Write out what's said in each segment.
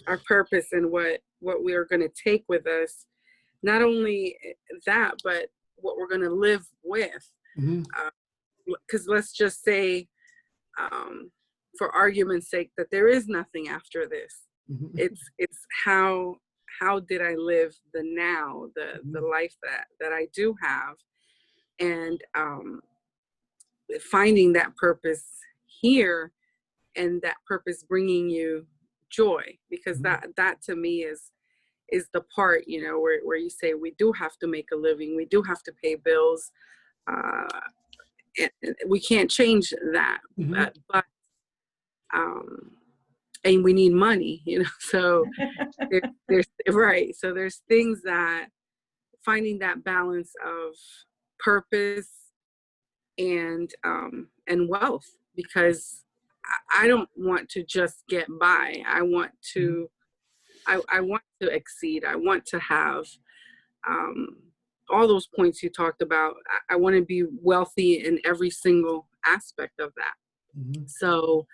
our purpose and what we are going to take with us. Not only that, but what we're going to live with. Because let's just say, for argument's sake, that there is nothing after this. It's how did I live the now, the life that I do have, and finding that purpose here, and that purpose bringing you joy, because that to me is the part, you know, where you say we do have to make a living, we do have to pay bills, and we can't change that, but and we need money, you know, so there's right, so there's things that finding that balance of purpose and wealth, because I don't want to just get by. I want to I want to exceed. I want to have all those points you talked about. I want to be wealthy in every single aspect of that. So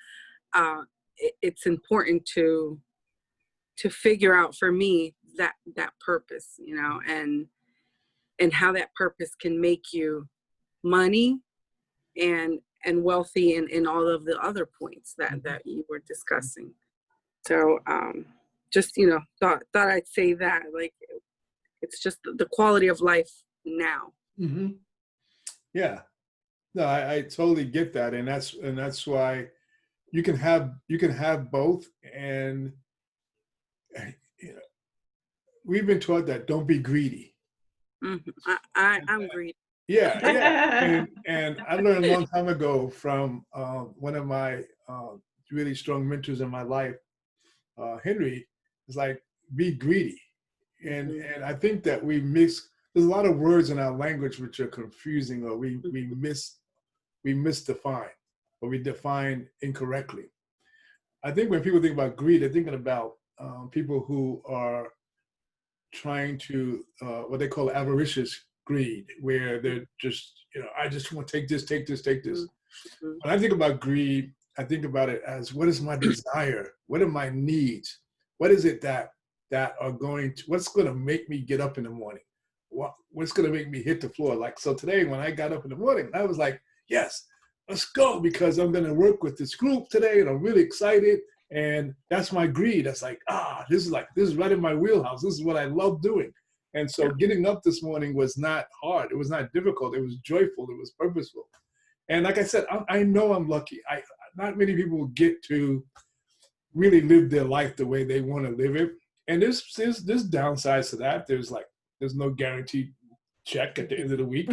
it's important to figure out, for me, that purpose, you know, and how that purpose can make you money and wealthy in all of the other points that you were discussing. So just, you know, thought I'd say that, like, it's just the quality of life now. Yeah, no, I totally get that, and that's why you can have both. And you know, we've been taught that don't be greedy. I'm greedy. Yeah. And I learned a long time ago from one of my really strong mentors in my life, Henry, is like, be greedy. And I think that there's a lot of words in our language which are confusing, or we misdefine, or we define incorrectly. I think when people think about greed, they're thinking about people who are trying to, what they call avaricious greed, where they're just, you know, I just want to take this. When I think about greed, I think about it as, what is my desire? What are my needs? What is it that are what's going to make me get up in the morning? What's going to make me hit the floor? Like, so today when I got up in the morning, I was like, yes, let's go, because I'm going to work with this group today, and I'm really excited. And that's my greed. That's like, this is right in my wheelhouse. This is what I love doing. And so getting up this morning was not hard. It was not difficult. It was joyful. It was purposeful. And like I said, I know I'm lucky. Not many people get to really live their life the way they want to live it. And there's downsides to that. There's no guaranteed check at the end of the week.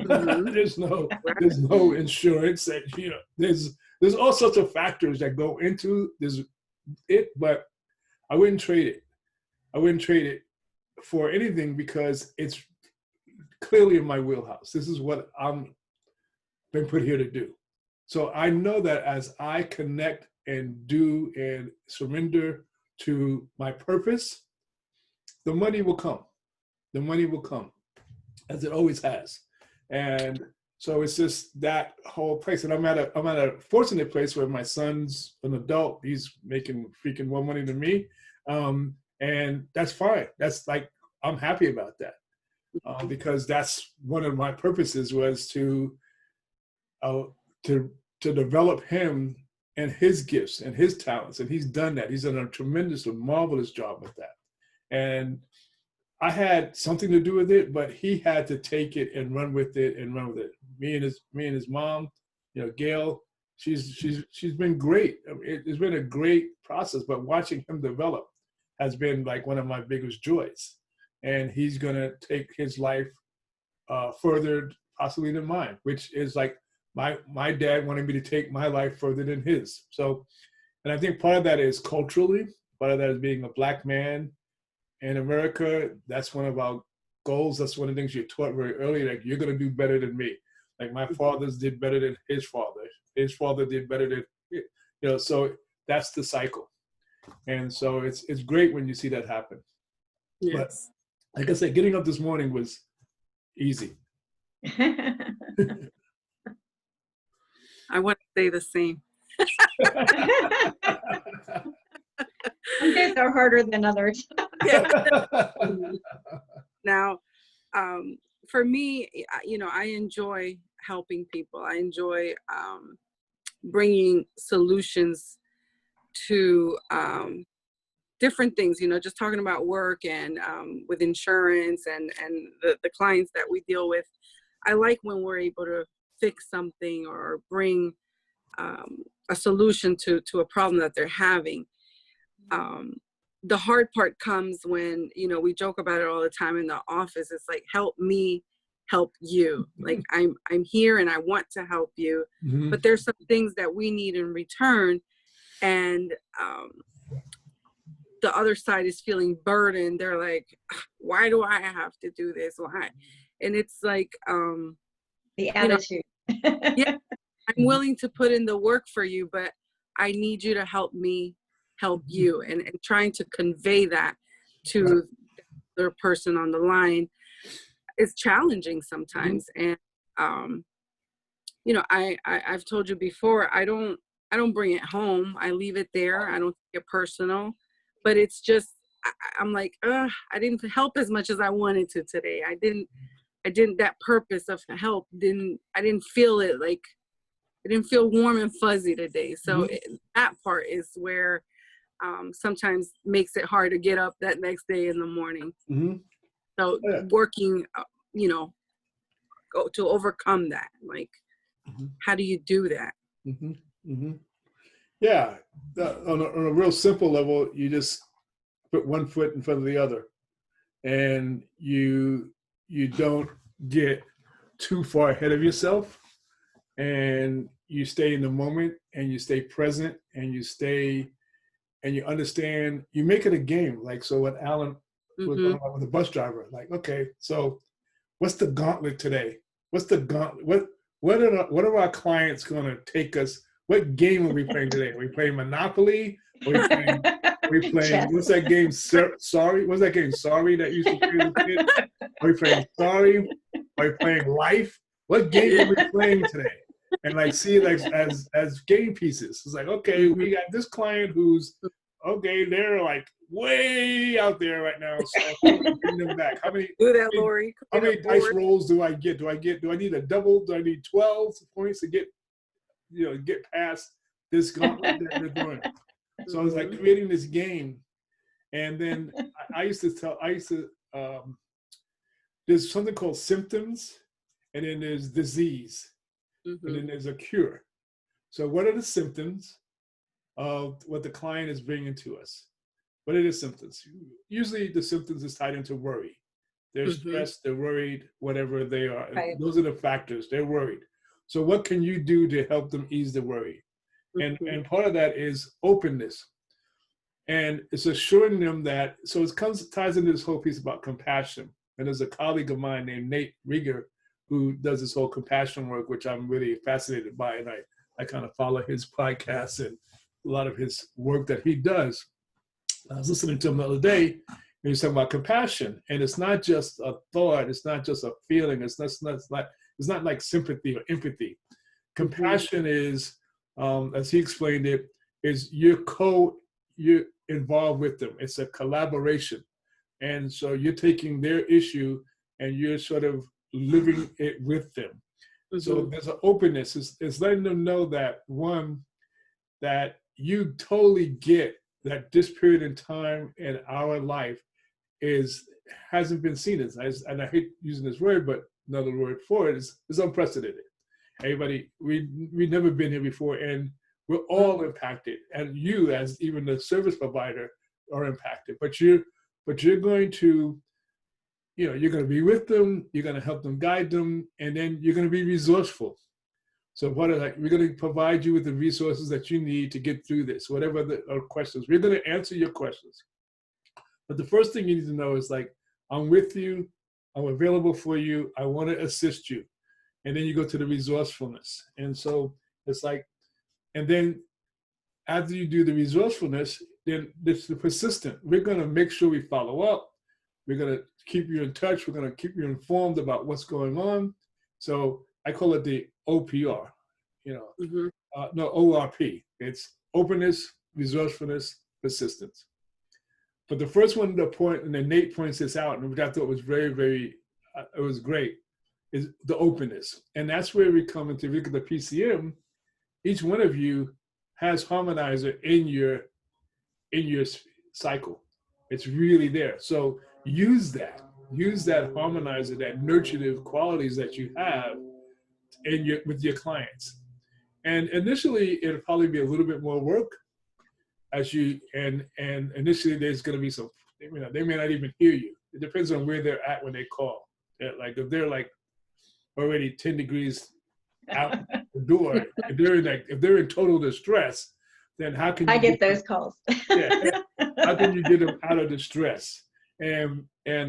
There's no insurance. That, you know, there's all sorts of factors that go into it. But I wouldn't trade it. I wouldn't trade it for anything, because it's clearly in my wheelhouse. This is what I'm been put here to do. So I know that as I connect and do and surrender to my purpose, the money will come. The money will come, as it always has. And so it's just that whole place. And I'm at a fortunate place where my son's an adult. He's making freaking more money than me. And that's fine. That's like, I'm happy about that. Because that's one of my purposes, was to develop him and his gifts and his talents. And he's done that. He's done a tremendous, marvelous job with that. And I had something to do with it, but he had to take it and run with it. Me and his mom, you know, Gail, she's been great. It's been a great process, but watching him develop has been like one of my biggest joys. And he's gonna take his life further possibly than mine, which is like my dad wanted me to take my life further than his. So, and I think part of that is culturally, part of that is being a Black man in America. That's one of our goals. That's one of the things you're taught very early, like, you're going to do better than me. Like, my fathers did better than his father. His father did better than, you know, so that's the cycle. And so it's great when you see that happen. Yes. But like I said, getting up this morning was easy. I want to say the same. Some days are harder than others. Yeah. Now, for me, I enjoy helping people. I enjoy bringing solutions to different things, just talking about work and with insurance and the clients that we deal with. I like when we're able to fix something or bring a solution to a problem that they're having. The hard part comes when, we joke about it all the time in the office. It's like, help me help you. Like I'm here and I want to help you, but there's some things that we need in return. And the other side is feeling burdened. They're like, why do I have to do this? Why? And it's like, The attitude. Yeah, I'm willing to put in the work for you, but I need you to help me help you. And trying to convey that to the person on the line is challenging sometimes. And, I've told you before, I don't bring it home. I leave it there. I don't take it personal, but it's just, I'm like, I didn't help as much as I wanted to today. I didn't, that purpose of help, I didn't feel it. Like, I didn't feel warm and fuzzy today. So that part is where sometimes makes it hard to get up that next day in the morning. So working, to overcome that, like, how do you do that? Yeah, on a real simple level, you just put one foot in front of the other, and you don't get too far ahead of yourself, and you stay in the moment, and you stay present, and you understand. You make it a game. Like, so what Alan was talking about with the bus driver, like, okay, so what's the gauntlet today? What's the gauntlet? What are our clients going to take us? What game are we playing today? Are we playing Monopoly? Are we playing what's that game? Sorry? What's that game? Sorry that used to play with kids? Are we playing Sorry? Are we playing Life? What game are we playing today? And like, see it like as game pieces. It's like, okay, we got this client who's, okay, they're like way out there right now. So how do we bring them back? How many Do that, Lori. How many dice rolls do I get? Do I need a double? Do I need 12 points to get past this gauntlet that they're doing? So it's like creating this game. And then I used to there's something called symptoms, and then there's disease, and then there's a cure. So what are the symptoms of what the client is bringing to us? What are the symptoms? Usually the symptoms is tied into worry. They're stressed, they're worried, whatever they are. Right. Those are the factors. They're worried. So what can you do to help them ease the worry? And part of that is openness. And it's assuring them that, so it ties into this whole piece about compassion. And there's a colleague of mine named Nate Rieger who does this whole compassion work, which I'm really fascinated by. And I kind of follow his podcast and a lot of his work that he does. I was listening to him the other day, and he was talking about compassion. And it's not just a thought, it's not just a feeling, it's not like sympathy or empathy. Compassion is, as he explained it, is you're involved with them. It's a collaboration. And so you're taking their issue and you're sort of living it with them. So there's an openness. It's letting them know that, one, that you totally get that this period in time in our life hasn't been seen as, and I hate using this word, but another word for it is unprecedented. Everybody, we've never been here before, and we're all impacted. And you, as even the service provider, are impacted. But you're going to, you're going to be with them. You're going to help them, guide them, and then you're going to be resourceful. So we're going to provide you with the resources that you need to get through this, whatever the questions. We're going to answer your questions. But the first thing you need to know is, like, I'm with you. I'm available for you. I want to assist you. And then you go to the resourcefulness. And so it's like, and then after you do the resourcefulness, then it's the persistent. We're going to make sure we follow up. We're going to keep you in touch. We're going to keep you informed about what's going on. So I call it the OPR, no, ORP. It's openness, resourcefulness, persistence. But the first one to point, and then Nate points this out, and which I thought was very, very, it was great, is the openness. And that's where we come into, if you look at the PCM, each one of you has harmonizer in your cycle. It's really there. So use that harmonizer, that nurturing qualities that you have with your clients. And initially, it'll probably be a little bit more work as you, and initially there's going to be some, they may not even hear you. It depends on where they're at when they call. Like if they're like already 10 degrees out the door, if they're in total distress, then how can you I get those calls. Yeah, how can you get them out of distress? And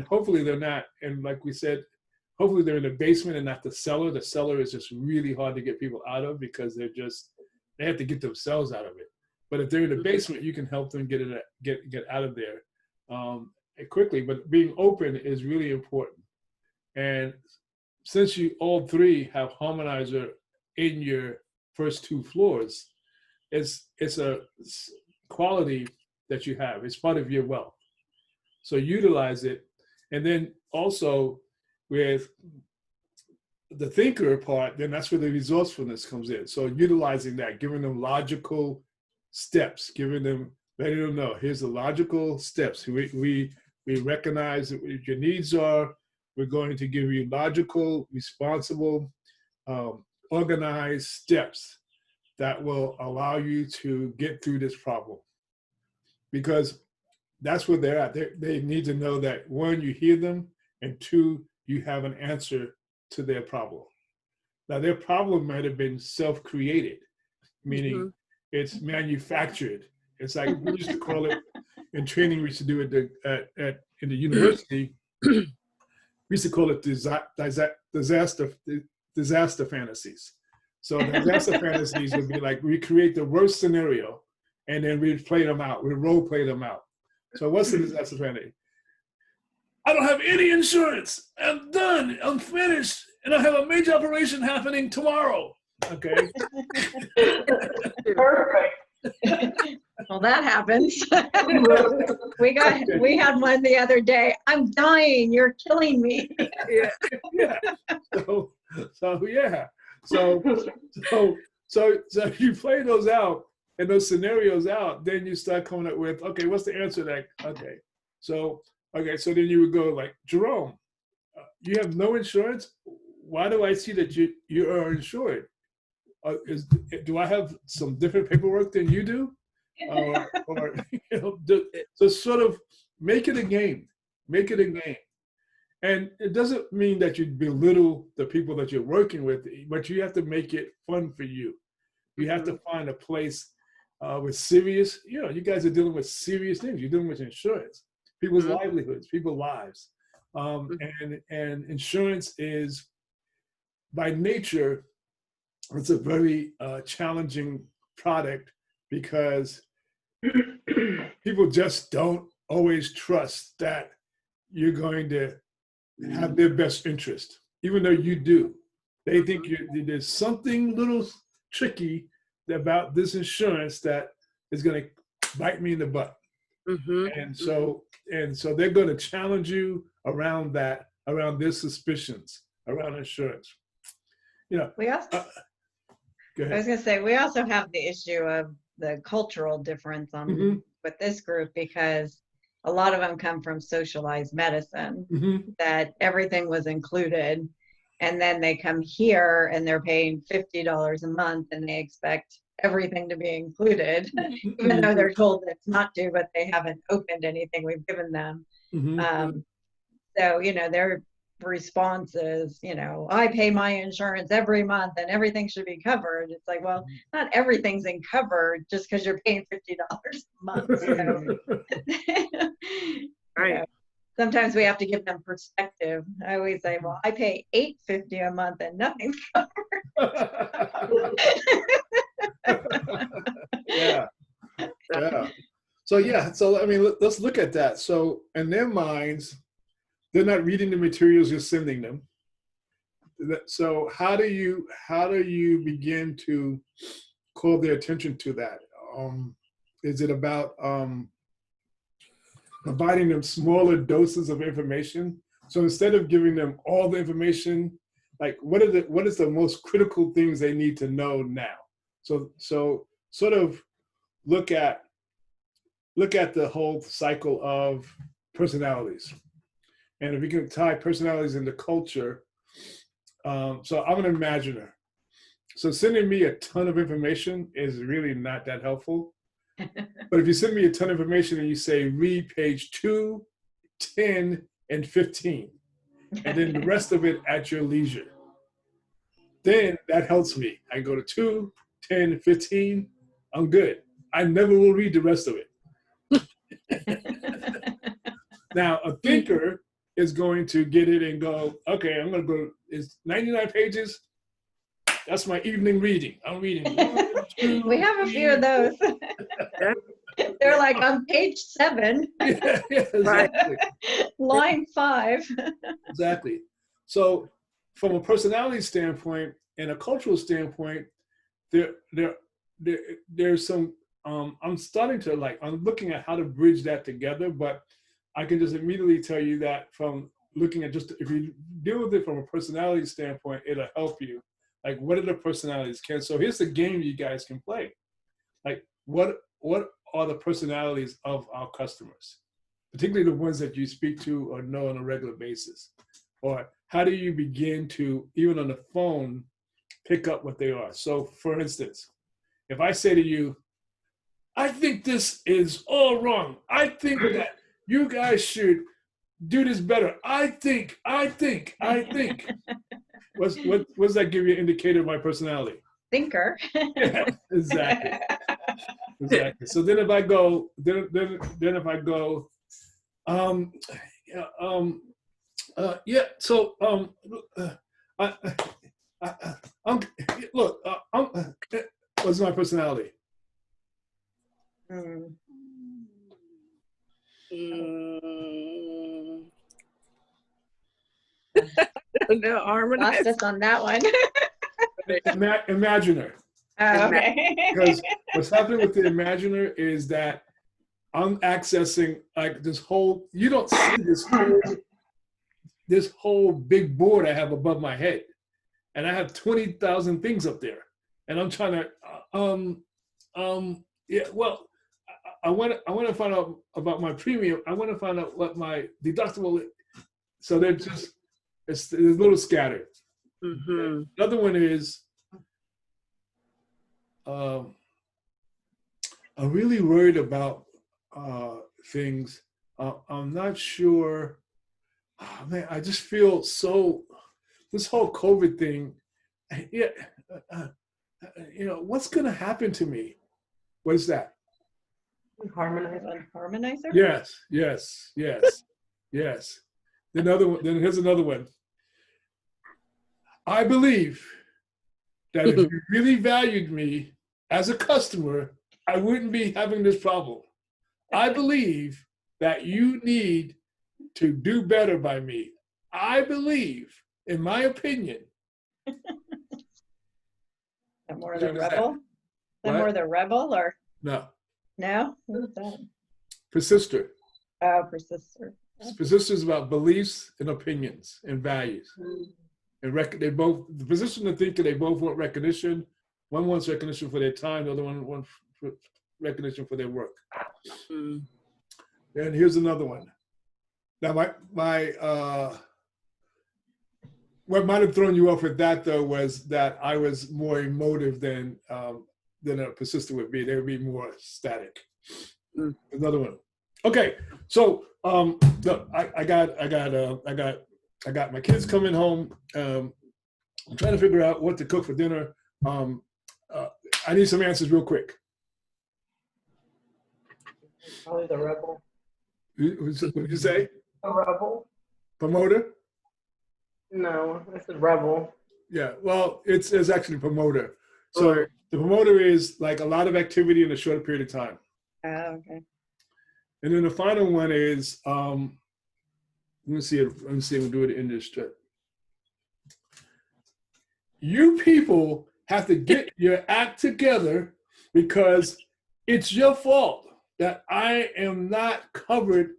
hopefully they're not, and like we said, hopefully they're in the basement and not the cellar. The cellar is just really hard to get people out of because they have to get themselves out of it. But if they're in the basement, you can help them get out of there quickly. But being open is really important. And since you all three have harmonizer in your first 2 floors, it's a quality that you have. It's part of your wealth. So utilize it. And then also with the thinker part, then that's where the resourcefulness comes in. So utilizing that, giving them logical steps, letting them know, here's the logical steps. We recognize what your needs are. We're going to give you logical, responsible, organized steps that will allow you to get through this problem. Because that's where they're at. They need to know that 1, you hear them, and 2, you have an answer to their problem. Now, their problem might have been self-created, meaning it's manufactured. It's like we used to call it in training. We used to do it in the university. We used to call it disaster fantasies. So disaster fantasies would be like we create the worst scenario, and then we'd play them out. We role play them out. So what's the disaster fantasy? I don't have any insurance. I'm done. I'm finished, and I have a major operation happening tomorrow. Okay. Perfect. Well, that happens. We had one the other day. I'm dying. You're killing me. Yeah. So yeah. So you play those out and those scenarios out, then you start coming up with, okay, what's the answer to that? Okay. So then you would go like, Jerome, you have no insurance. Why do I see that you are insured? Do I have some different paperwork than you do? Or so sort of make it a game. Make it a game. And it doesn't mean that you belittle the people that you're working with, but you have to make it fun for you. You have to find a place with serious, you guys are dealing with serious things. You're dealing with insurance, people's livelihoods, people's lives. And insurance is, by nature, it's a very challenging product because people just don't always trust that you're going to have their best interest, even though you do. They think there's something little tricky about this insurance that is going to bite me in the butt. And so they're going to challenge you around that, around their suspicions around insurance. We also, go ahead. I was going to say, we also have the issue of the cultural difference with this group, because a lot of them come from socialized medicine, that everything was included. And then they come here and they're paying $50 a month and they expect everything to be included, even though they're told it's not to, but they haven't opened anything we've given them. So, their response is, I pay my insurance every month and everything should be covered. It's like, well, not everything's covered just because you're paying $50 a month. So, Right. Sometimes we have to give them perspective. I always say, well, I pay $8.50 a month and nothing's covered. Yeah. So I mean, let's look at that. So in their minds, they're not reading the materials you're sending them. So how do you begin to call their attention to that? Is it about providing them smaller doses of information. So instead of giving them all the information, like what is the most critical things they need to know now? So sort of look at the whole cycle of personalities. And if we can tie personalities into culture, so I'm an imaginer. So sending me a ton of information is really not that helpful. But if you send me a ton of information and you say, read page 2, 10, and 15, and then the rest of it at your leisure, then that helps me. I go to 2, 10, 15, I'm good. I never will read the rest of it. Now, a thinker is going to get it and go, okay, I'm going to go, it's 99 pages. That's my evening reading. I'm reading 1, 2, We have a few of those. They're like on page 7, yeah, exactly. line 5. Exactly. So from a personality standpoint and a cultural standpoint, there's some, I'm starting to I'm looking at how to bridge that together, but I can just immediately tell you that from looking at if you deal with it from a personality standpoint, it'll help you. Like, what are the personalities? So here's the game you guys can play. Like, what are the personalities of our customers, particularly the ones that you speak to or know on a regular basis? Or how do you begin to, even on the phone, pick up what they are? So for instance, if I say to you, I think this is all wrong. I think that you guys should do this better. I think. What does that give you an indicator of my personality? Thinker. Yeah, exactly. Exactly. So then if I go, what's my personality? No, harmonize. Lost us on that one. Imaginer. Oh, okay. Because what's happening with the imaginer is that I'm accessing like this whole, you don't see this whole big board I have above my head. And I have 20,000 things up there. And I'm trying to, I want to find out about my premium. I want to find out what my deductible is. So they're just, it's a little scattered. Mm-hmm. Another one is, I'm really worried about things. I'm not sure. Oh, man, I just feel so, this whole COVID thing, what's going to happen to me? What is that? Harmonizer? Yes. Then here's another one. I believe that if you really valued me as a customer, I wouldn't be having this problem. I believe that you need to do better by me. I believe, in my opinion. That more the rebel? That more the rebel or? No. No? Who's that? Persister. Oh, persister. Persister is about beliefs and opinions and values. And they both, the position of thinker, they both want recognition. One wants recognition for their time, the other one wants recognition for their work. And here's another one. Now, what might have thrown you off with that though was that I was more emotive than a persistent would be. They would be more static. Another one. Okay, so look, I got my kids coming home. I'm trying to figure out what to cook for dinner. I need some answers real quick. Probably the rebel. What did you say? A rebel? Promoter? No, I said rebel. Yeah, well, it's actually promoter. So the promoter is like a lot of activity in a short period of time. Oh, okay. And then the final one is, let me see if we do it in this strip. You people have to get your act together because it's your fault that I am not covered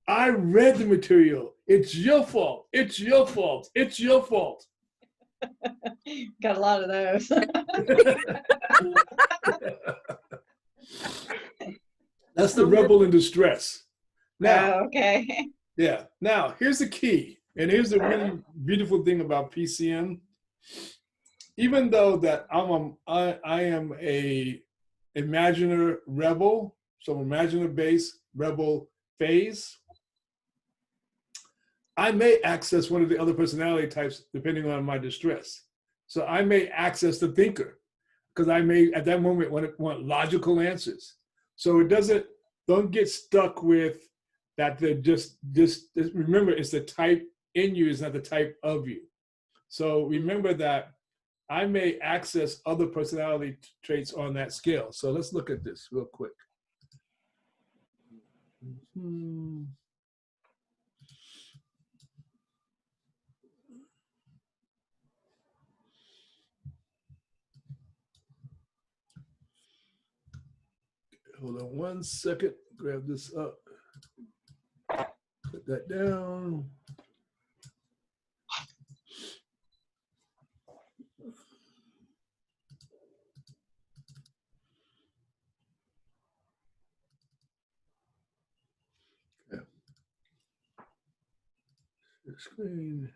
I read the material. It's your fault. It's your fault. It's your fault. Got a lot of those. That's the rebel in distress. Now, Oh, okay. yeah. Now, here's the key. And here's the really beautiful thing about PCM. Even though that I am a imaginer rebel, so imaginer based rebel phase, I may access one of the other personality types depending on my distress. So I may access the thinker because I may at that moment want logical answers. So don't get stuck with that. They're just remember, it's the type in you, is not the type of you. So remember that I may access other personality traits on that scale. So let's look at this real quick. Hold on one second. Grab this up. Put that down. Okay. Screen.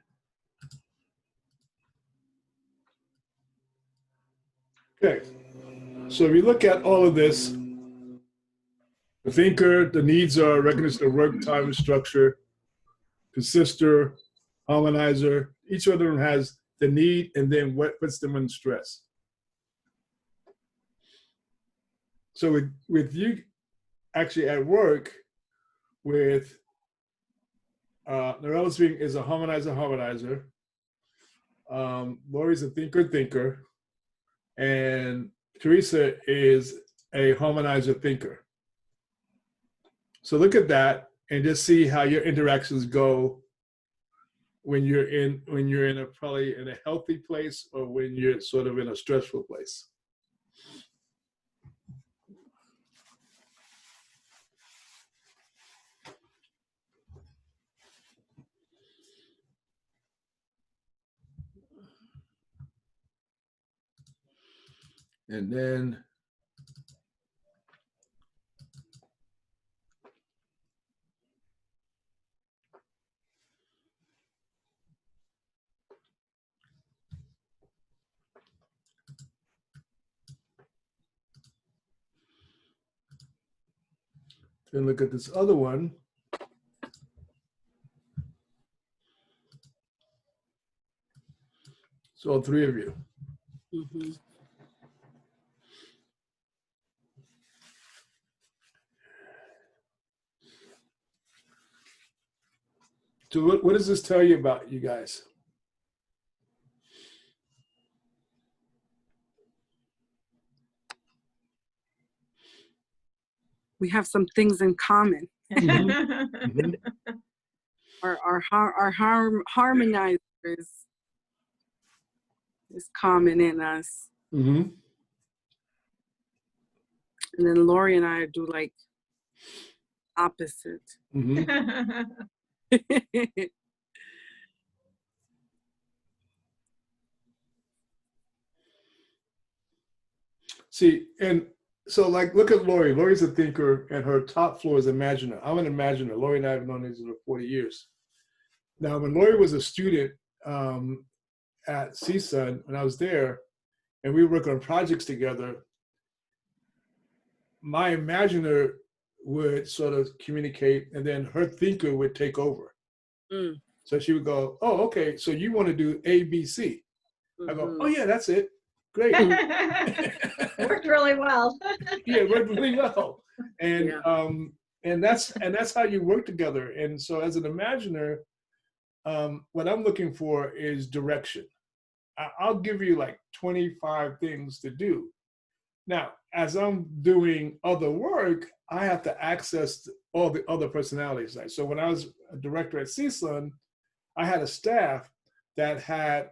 Okay. So if you look at all of this, the thinker, the needs are recognition of work, time, and structure, persister, harmonizer. Each of them has the need and then what puts them in stress. So with you actually at work with Norella speaking is a harmonizer. Lori's a thinker, and Teresa is a harmonizer thinker. So look at that and just see how your interactions go when you're in probably in a healthy place or when you're sort of in a stressful place. And then look at this other one. So all three of you. Mm-hmm. So what does this tell you about you guys? We have some things in common. Mm-hmm. Our harmonizer is common in us. Mm-hmm. And then Lori and I do like opposite. Mm-hmm. See, and so like, look at Lori. Lori's a thinker, and her top floor is imaginer. I'm an imaginer. Lori and I have known each other for 40 years. Now, when Lori was a student at CSUN, when I was there, and we worked on projects together, my imaginer would sort of communicate, and then her thinker would take over. Mm. So she would go, "Oh, okay. So you want to do A, B, C?" I go, "Oh yeah, that's it. Great." Worked really well. Yeah, it worked really well. And Yeah. And that's how you work together. And so as an imaginer, what I'm looking for is direction. I'll give you like 25 things to do. Now, as I'm doing other work, I have to access all the other personalities. So when I was a director at CSUN, I had a staff that had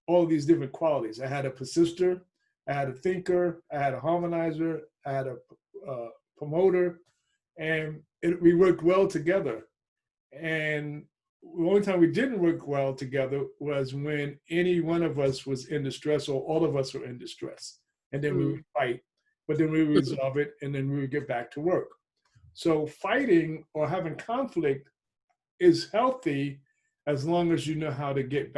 all of these different qualities. I had a persister, I had a thinker, I had a harmonizer, I had a promoter, and we worked well together. And the only time we didn't work well together was when any one of us was in distress or all of us were in distress. And then we would fight, but then we would resolve it and then we would get back to work. So fighting or having conflict is healthy as long as you know how to get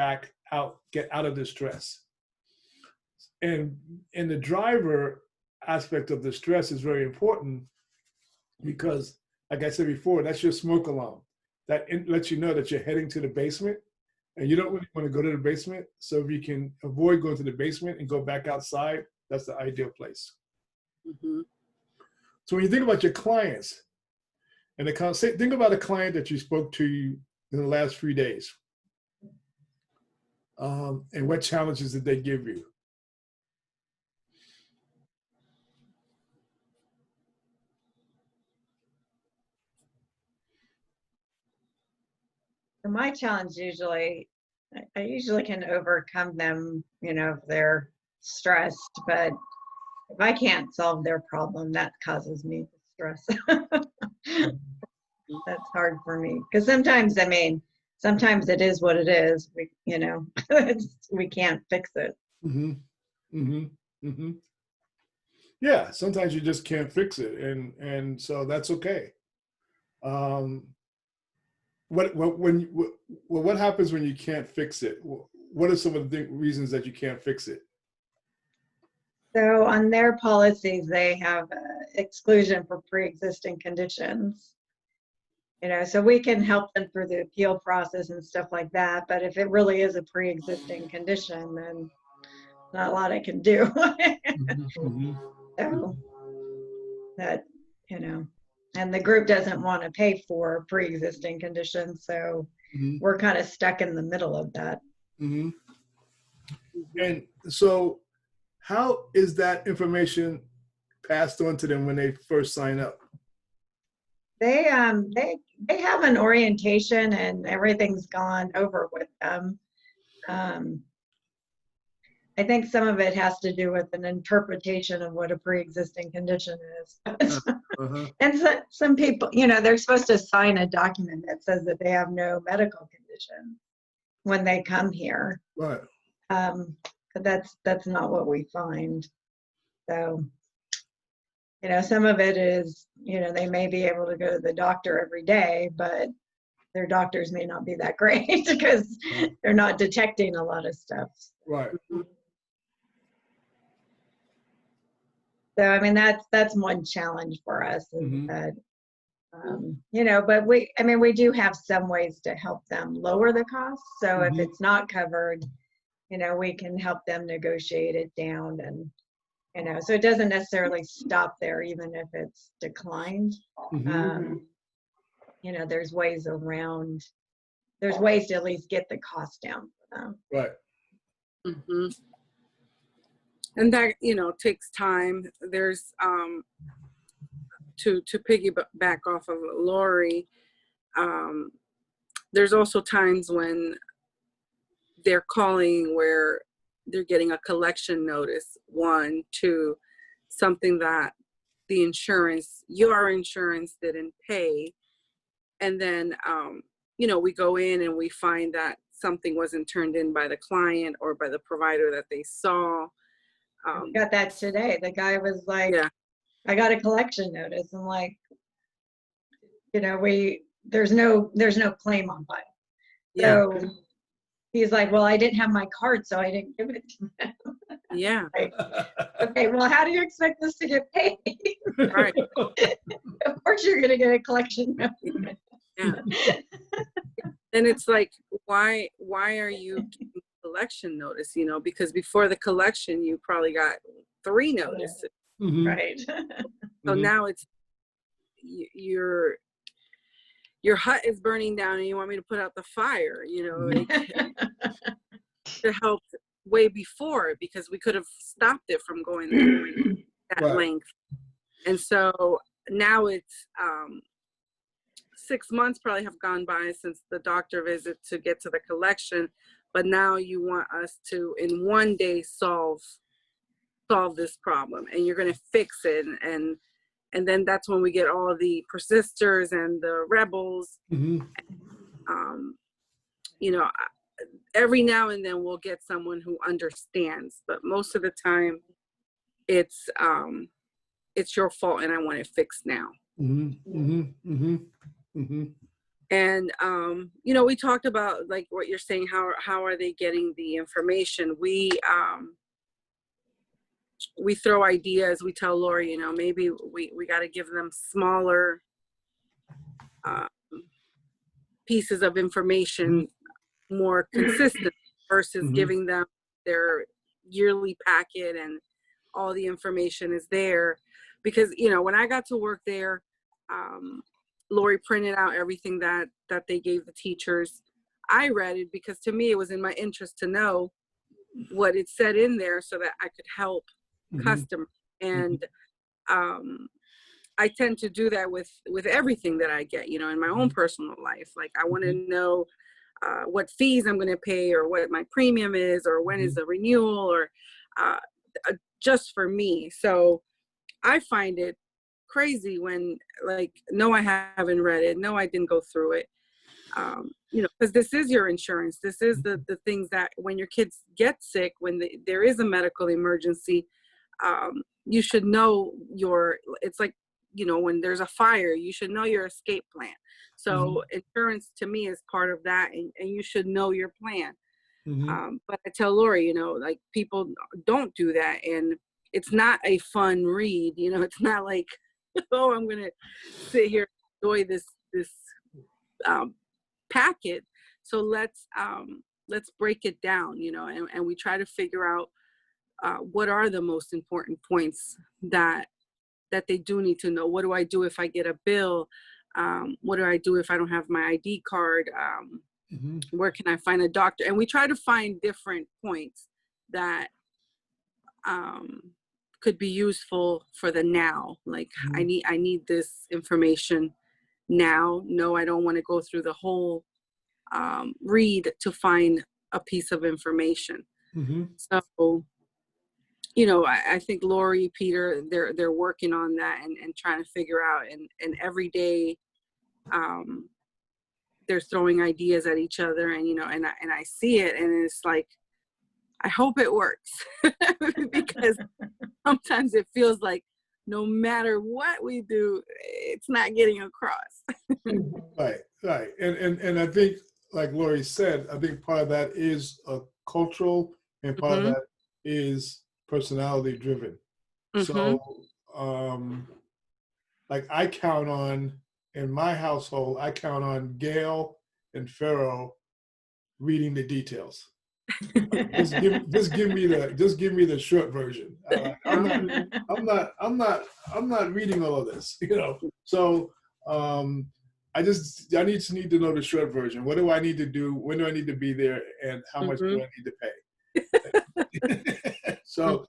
out of distress. And the driver aspect of the stress is very important because, like I said before, that's your smoke alarm. That lets you know that you're heading to the basement and you don't really want to go to the basement. So if you can avoid going to the basement and go back outside, that's the ideal place. Mm-hmm. So when you think about your clients, and think about a client that you spoke to in the last 3 days, and what challenges did they give you? My challenge usually, I usually can overcome them, if they're stressed, but if I can't solve their problem, that causes me stress. That's hard for me because sometimes it is what it is. We can't fix it. Mm-hmm. Mm-hmm. Mm-hmm. Yeah, sometimes you just can't fix it, and so that's okay. What happens when you can't fix it? What are some of the reasons that you can't fix it? So on their policies, they have exclusion for pre-existing conditions. So we can help them through the appeal process and stuff like that. But if it really is a pre-existing condition, then not a lot I can do. Mm-hmm. So that, and the group doesn't want to pay for pre-existing conditions. So we're kind of stuck in the middle of that. Mm-hmm. And so how is that information passed on to them when they first sign up? They have an orientation and everything's gone over with them. I think some of it has to do with an interpretation of what a pre-existing condition is. And so, some people, they're supposed to sign a document that says that they have no medical condition when they come here. Right. But that's not what we find. So, some of it is, they may be able to go to the doctor every day, but their doctors may not be that great because they're not detecting a lot of stuff. Right. So, that's one challenge for us is that, but we do have some ways to help them lower the cost. So if it's not covered, we can help them negotiate it down and, so it doesn't necessarily stop there, even if it's declined. There's ways to at least get the cost down for them. Right. Mm-hmm. And that, takes time. There's, to piggyback off of Lori, there's also times when they're calling where they're getting a collection notice, 1, 2, something that your insurance didn't pay. And then, we go in and we find that something wasn't turned in by the client or by the provider that they saw. Got that today. The guy was like, I got a collection notice. I'm like, there's no claim on file. So he's like, well, I didn't have my card, so I didn't give it to them. Yeah. Like, okay, well, how do you expect this to get paid? Right. Of course you're going to get a collection notice. Yeah. And it's like, why are you getting a collection notice? Because before the collection, you probably got 3 notices. Right. So now it's your hut is burning down and you want me to put out the fire, to help way before, because we could have stopped it from going that length. And so now it's 6 months probably have gone by since the doctor visit to get to the collection, but now you want us to in one day solve this problem, and you're going to fix it, and And then that's when we get all the persisters and the rebels. Mm-hmm. You know, every now and then we'll get someone who understands, but most of the time it's your fault and I want it fixed now. Mm-hmm. Mm-hmm. Mm-hmm. Mm-hmm. And you know, we talked about like what you're saying, how are they getting the information? We throw ideas. We tell Lori, you know, maybe we got to give them smaller pieces of information, more consistent, versus giving them their yearly packet and all the information is there. Because, you know, when I got to work there, Lori printed out everything that they gave the teachers. I read it because to me it was in my interest to know what it said in there so that I could help customers. And I tend to do that with everything that I get, you know, in my own personal life. Like I want to know what fees I'm going to pay, or what my premium is, or when is the renewal, or just for me. So I find it crazy when, like, no, I haven't read it. No, I didn't go through it. You know, because this is your insurance. This is the things that when your kids get sick, when there is a medical emergency, you should know it's like, you know, when there's a fire, you should know your escape plan. So insurance to me is part of that, and you should know your plan. But I tell Lori, you know, like, people don't do that, and it's not a fun read. You know, it's not like, oh, I'm gonna sit here and enjoy this packet. So let's break it down, you know, and we try to figure out what are the most important points that they do need to know. What do I do if I get a bill? What do I do if I don't have my ID card? Where can I find a doctor? And we try to find different points that could be useful for the now. Like, I need this information now. No, I don't want to go through the whole read to find a piece of information. So, you know, I think Lori, Peter, they're working on that and trying to figure out, and every day they're throwing ideas at each other, and, you know, and I see it, and it's like, I hope it works. Because sometimes it feels like no matter what we do, it's not getting across. Right. And I think, like Lori said, I think part of that is cultural, and part of that is personality driven. So, like, I count on, in my household, I count on Gail and Pharaoh reading the details. just give me the short version. I'm not reading all of this, you know. So I need to know the short version. What do I need to do? When do I need to be there? And how much do I need to pay? So,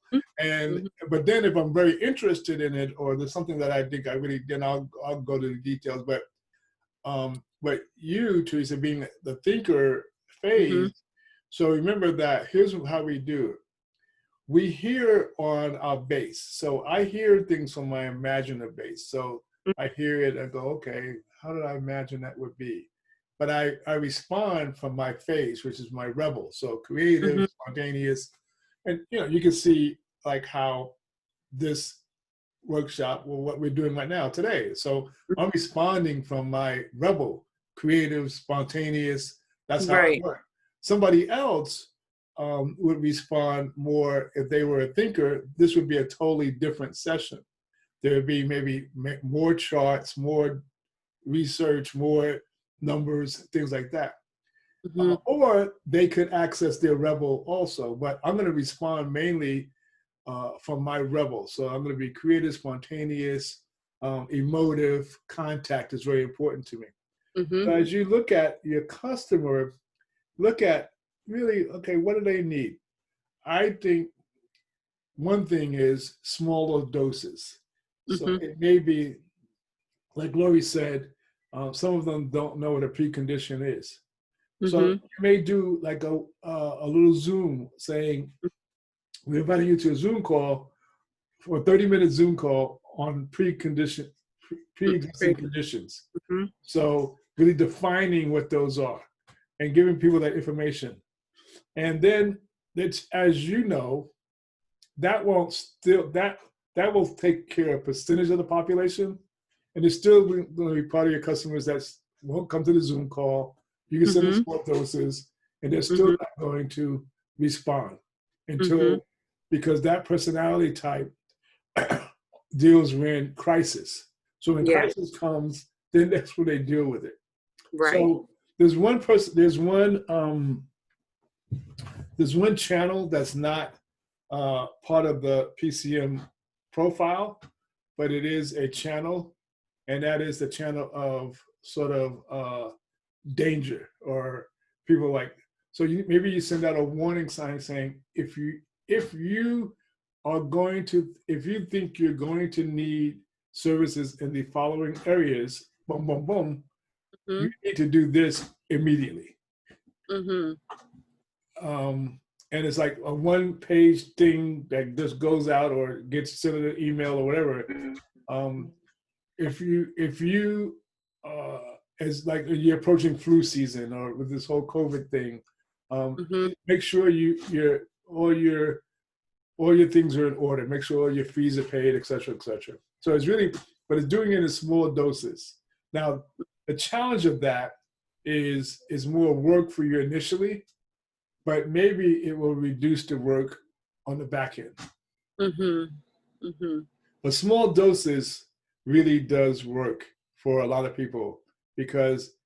but then if I'm very interested in it, or there's something that I think I really, then I'll go to the details. But you, Teresa, being the thinker phase, so remember that here's how we do it. We hear on our base. So I hear things from my imaginative base. So I hear it and go, okay, how did I imagine that would be? But I respond from my phase, which is my rebel. So creative, spontaneous. And, you know, you can see like how this workshop, well, what we're doing right now today. So I'm responding from my rebel, creative, spontaneous. That's how I work. Somebody else would respond more, if they were a thinker, this would be a totally different session. There would be maybe more charts, more research, more numbers, things like that. Or they could access their rebel also, but I'm going to respond mainly from my rebel. So I'm going to be creative, spontaneous, emotive. Contact is very important to me. So as you look at your customer, look at really, okay, what do they need? I think one thing is smaller doses. So it may be, like Lori said, some of them don't know what a precondition is. So you may do like a little Zoom saying, we're inviting you to a Zoom call, for a 30-minute Zoom call on pre-existing conditions. Mhm. So really defining what those are and giving people that information. And then it's, as you know, that won't still, that will take care of a percentage of the population. And it's still going to be part of your customers that won't come to the Zoom call. You can send them Mhm. small doses and they're still Mhm. not going to respond until, Mhm. because that personality type deals when crisis. So when Yeah. crisis comes, then that's when they deal with it. Right. So there's one channel that's not part of the PCM profile, but it is a channel, and that is the channel of sort of danger, or people like, so maybe you send out a warning sign saying, if you think you're going to need services in the following areas, boom, boom, boom, you Mhm. need to do this immediately. Mhm. And it's like a one-page thing that just goes out or gets sent an email or whatever. If you as like you're approaching flu season or with this whole COVID thing, Mhm. make sure all your things are in order. Make sure all your fees are paid, et cetera, et cetera. So it's really, but it's doing it in small doses. Now, the challenge of that is more work for you initially, but maybe it will reduce the work on the back end. Mhm. Mhm. But small doses really does work for a lot of people because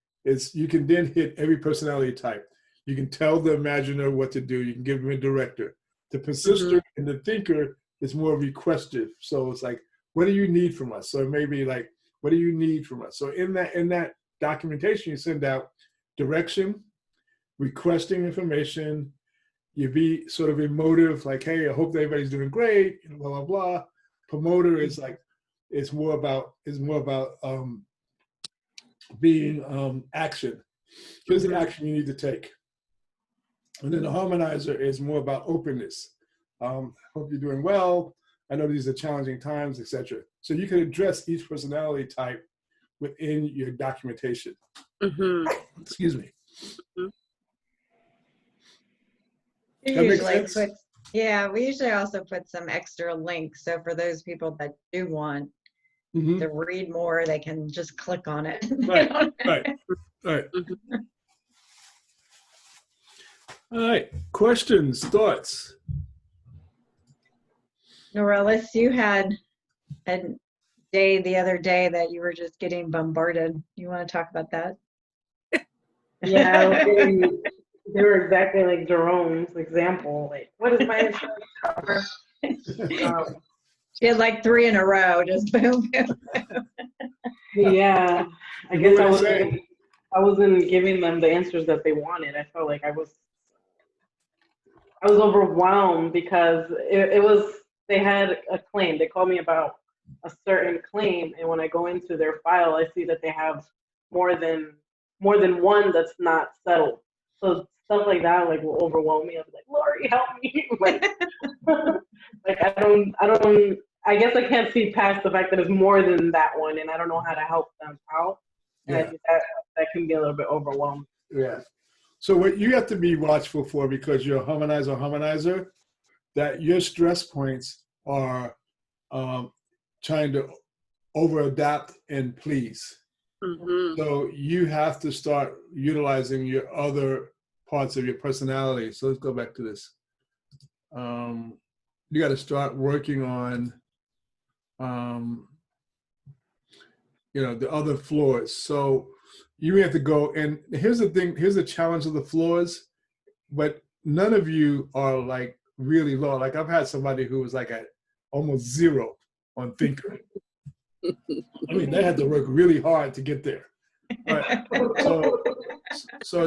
you can then hit every personality type. You can tell the imaginer what to do. You can give them a director. The persister and the thinker is more requestive. So it's like, what do you need from us? So maybe like, what do you need from us? So in that documentation, you send out direction, requesting information. You be sort of emotive, like, hey, I hope everybody's doing great, blah, blah, blah. Promoter is like, it's more about being action. Here's the action you need to take. And then the harmonizer is more about openness. Hope you're doing well. I know these are challenging times, etc. So you can address each personality type within your documentation. Excuse me. That makes sense? We usually also put some extra links. So for those people that do want to read more, they can just click on it. Right. All right. Questions, thoughts? Norellis, you had a day the other day that you were just getting bombarded. You want to talk about that? Yeah, they were exactly like Jerome's example. Like, what is my insurance cover? She had like 3 in a row, just boom, boom, boom. Yeah, I guess I wasn't giving them the answers that they wanted. I felt like I was overwhelmed because it was, they had a claim. They called me about a certain claim, and when I go into their file, I see that they have more than one that's not settled. So stuff like that like will overwhelm me. I'm like, Lori, help me! like I guess I can't see past the fact that it's more than that one, and I don't know how to help them out. And I think that can be a little bit overwhelming. Yeah. So what you have to be watchful for, because you're a harmonizer, that your stress points are trying to over-adapt and please. So you have to start utilizing your other parts of your personality. So let's go back to this. You got to start working on, the other floors. So you have to go, and here's the thing, here's the challenge of the floors, but none of you are like really low. Like I've had somebody who was like at almost 0 on thinker. I mean, they had to work really hard to get there. But so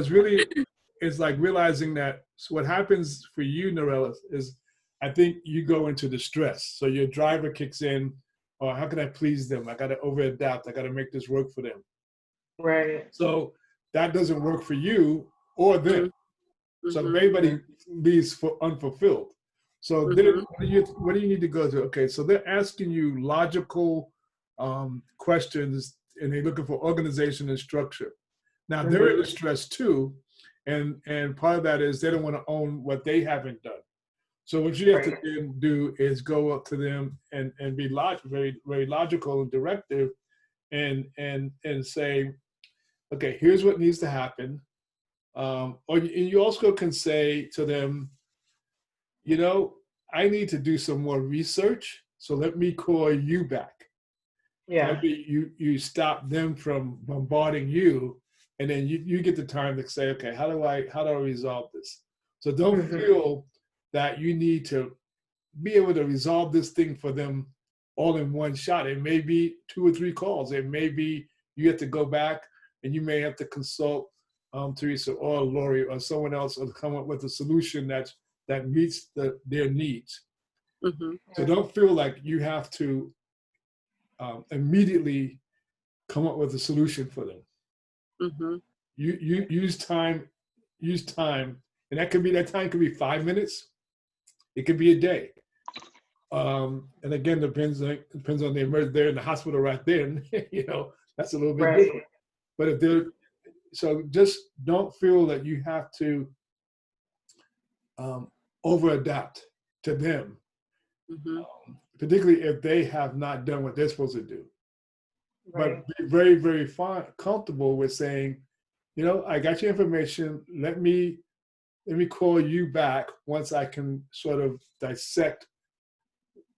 it's like realizing that what happens for you, Norella, is I think you go into the stress. So your driver kicks in, or how can I please them? I got to over-adapt. I got to make this work for them. Right. So that doesn't work for you or them. So everybody leaves unfulfilled. So Mhm. what do you need to go to? Okay, so they're asking you logical questions, and they're looking for organization and structure. Now they're under stress too, and part of that is they don't want to own what they haven't done. So what you have to then do is go up to them and be very very logical and directive, and say, okay, here's what needs to happen. And you also can say to them, you know, I need to do some more research, so let me call you back. Yeah. Maybe you stop them from bombarding you, and then you get the time to say, okay, how do I resolve this? So don't feel that you need to be able to resolve this thing for them all in one shot. It may be 2 or 3 calls. It may be you have to go back and you may have to consult Teresa or Lori or someone else to come up with a solution that meets their needs. Mhm. So don't feel like you have to immediately come up with a solution for them. Mhm. You use time, and that time could be 5 minutes. It could be a day. And again, depends on the emergency. They're in the hospital right then. That's a little bit different. But if they're so, just don't feel that you have to over adapt to them, Mhm. particularly if they have not done what they're supposed to do. Right. But be very, very comfortable with saying, I got your information. Let me call you back once I can sort of dissect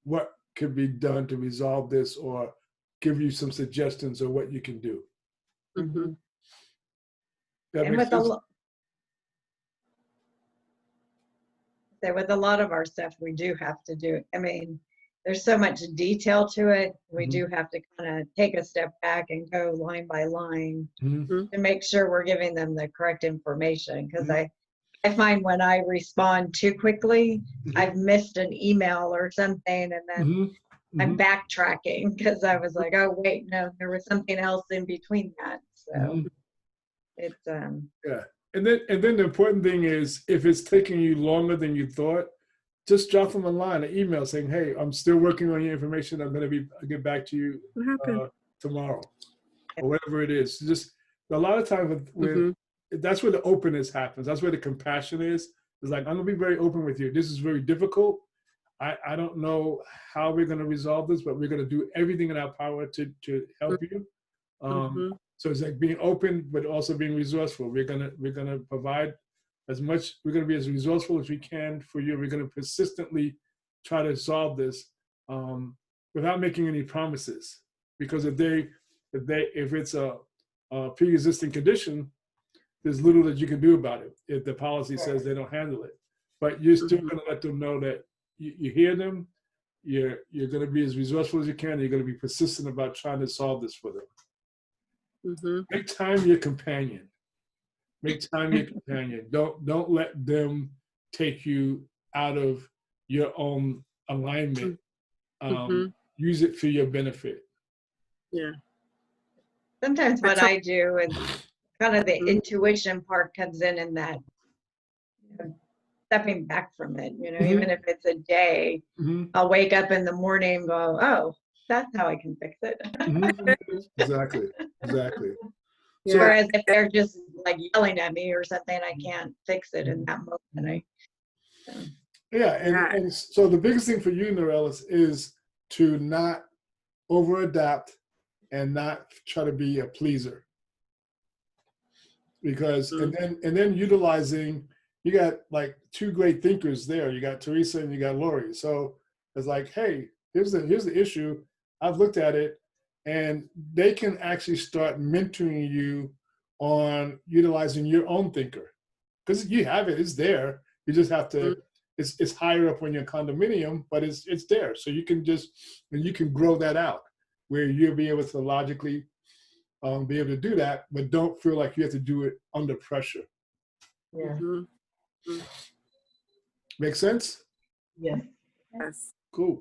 what could be done to resolve this, or give you some suggestions of what you can do. Mhm. That And makes sense? with a lot of our stuff, we do have to do. I mean, there's so much detail to it. We do have to kind of take a step back and go line by line Mhm. to make sure we're giving them the correct information. Because I find when I respond too quickly, I've missed an email or something, and then I'm backtracking because I was like, oh wait, no, there was something else in between that. So it's Yeah. And then the important thing is, if it's taking you longer than you thought, just drop them a line, an email saying, hey, I'm still working on your information. I'll get back to you What happened? tomorrow, or whatever it is. Just a lot of times with that's where the openness happens. That's where the compassion is. It's like, I'm gonna be very open with you. This is very difficult. I don't know how we're gonna resolve this, but we're gonna do everything in our power to help you. So it's like being open, but also being resourceful. We're gonna provide as much. We're gonna be as resourceful as we can for you. We're gonna persistently try to solve this without making any promises. Because if it's a pre-existing condition, there's little that you can do about it if the policy says they don't handle it. But you're still gonna let them know that you hear them. You're gonna be as resourceful as you can. And you're gonna be persistent about trying to solve this for them. Make time your companion. Make time your companion. Don't let them take you out of your own alignment. Use it for your benefit. Yeah. sometimes what I do, and kind of the intuition part comes in that stepping back from it, even if it's a day, I'll wake up in the morning and go, oh, that's how I can fix it. Exactly. Yeah. Whereas if they're just like yelling at me or something, I can't fix it in that moment. And so the biggest thing for you, Norellis, is to not over adapt and not try to be a pleaser. Because and then utilizing, you got like 2 great thinkers there. You got Teresa and you got Lori. So it's like, hey, here's the issue. I've looked at it, and they can actually start mentoring you on utilizing your own thinker, because you have it. It's there. You just have to. It's higher up on your condominium, but it's there. So you can grow that out, where you'll be able to logically be able to do that, but don't feel like you have to do it under pressure. Yeah. Make sense? Yes. Yes. Cool.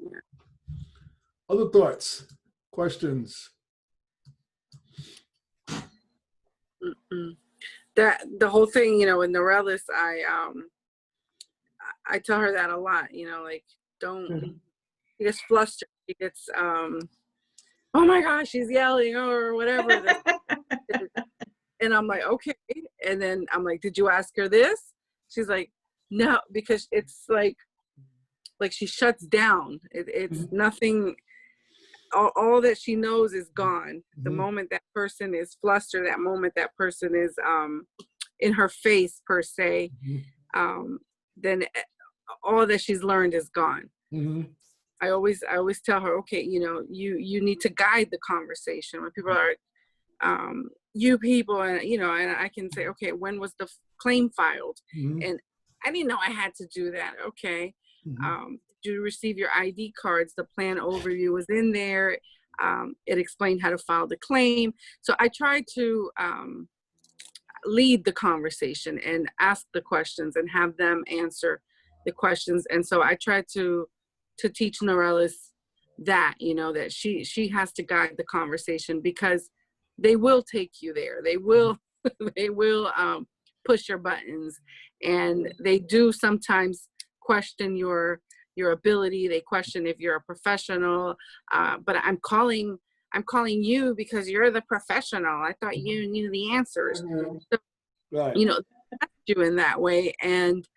Other thoughts, questions? The whole thing, in Norellis, I tell her that a lot, you know, like, don't, Mhm. she gets flustered. She gets, oh my gosh, she's yelling or whatever. And I'm like, okay. And then I'm like, did you ask her this? She's like, no, because it's like she shuts down. It's nothing. All that she knows is gone. The moment that person is flustered, that moment that person is in her face per se, then all that she's learned is gone. I always tell her, okay, you know, you need to guide the conversation when people are you people, and you know, and I can say, okay, when was the claim filed? And I didn't know I had to do that. Okay. Did you receive your ID cards? The plan overview was in there. It explained how to file the claim. So I try to lead the conversation and ask the questions and have them answer the questions. And so I try to teach Norellis that, you know, that she has to guide the conversation, because they will take you there. They will they will push your buttons, and they do sometimes question your ability. They question if you're a professional, but I'm calling you because you're the professional. I thought you knew the answers. So, Right. you know, that's you in that way. And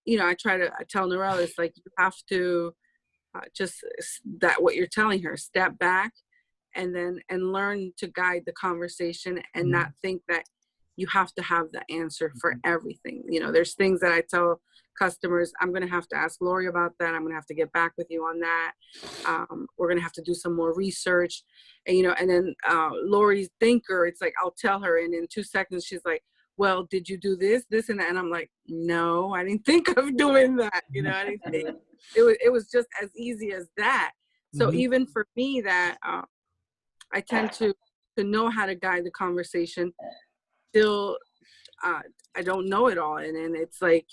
you know, I tell Norellis, like, you have to just that what you're telling her, step back and learn to guide the conversation, and not think that you have to have the answer for everything. You know, there's things that I tell customers, I'm going to have to ask Lori about that. I'm going to have to get back with you on that. We're going to have to do some more research. And, you know, and then Lori's thinker, it's like, I'll tell her, and in 2 seconds, she's like, well, did you do this, and that? And I'm like, no, I didn't think of doing that. You know, I didn't think it was just as easy as that. So even for me, that I tend to know how to guide the conversation. Still, I don't know it all, and it's like,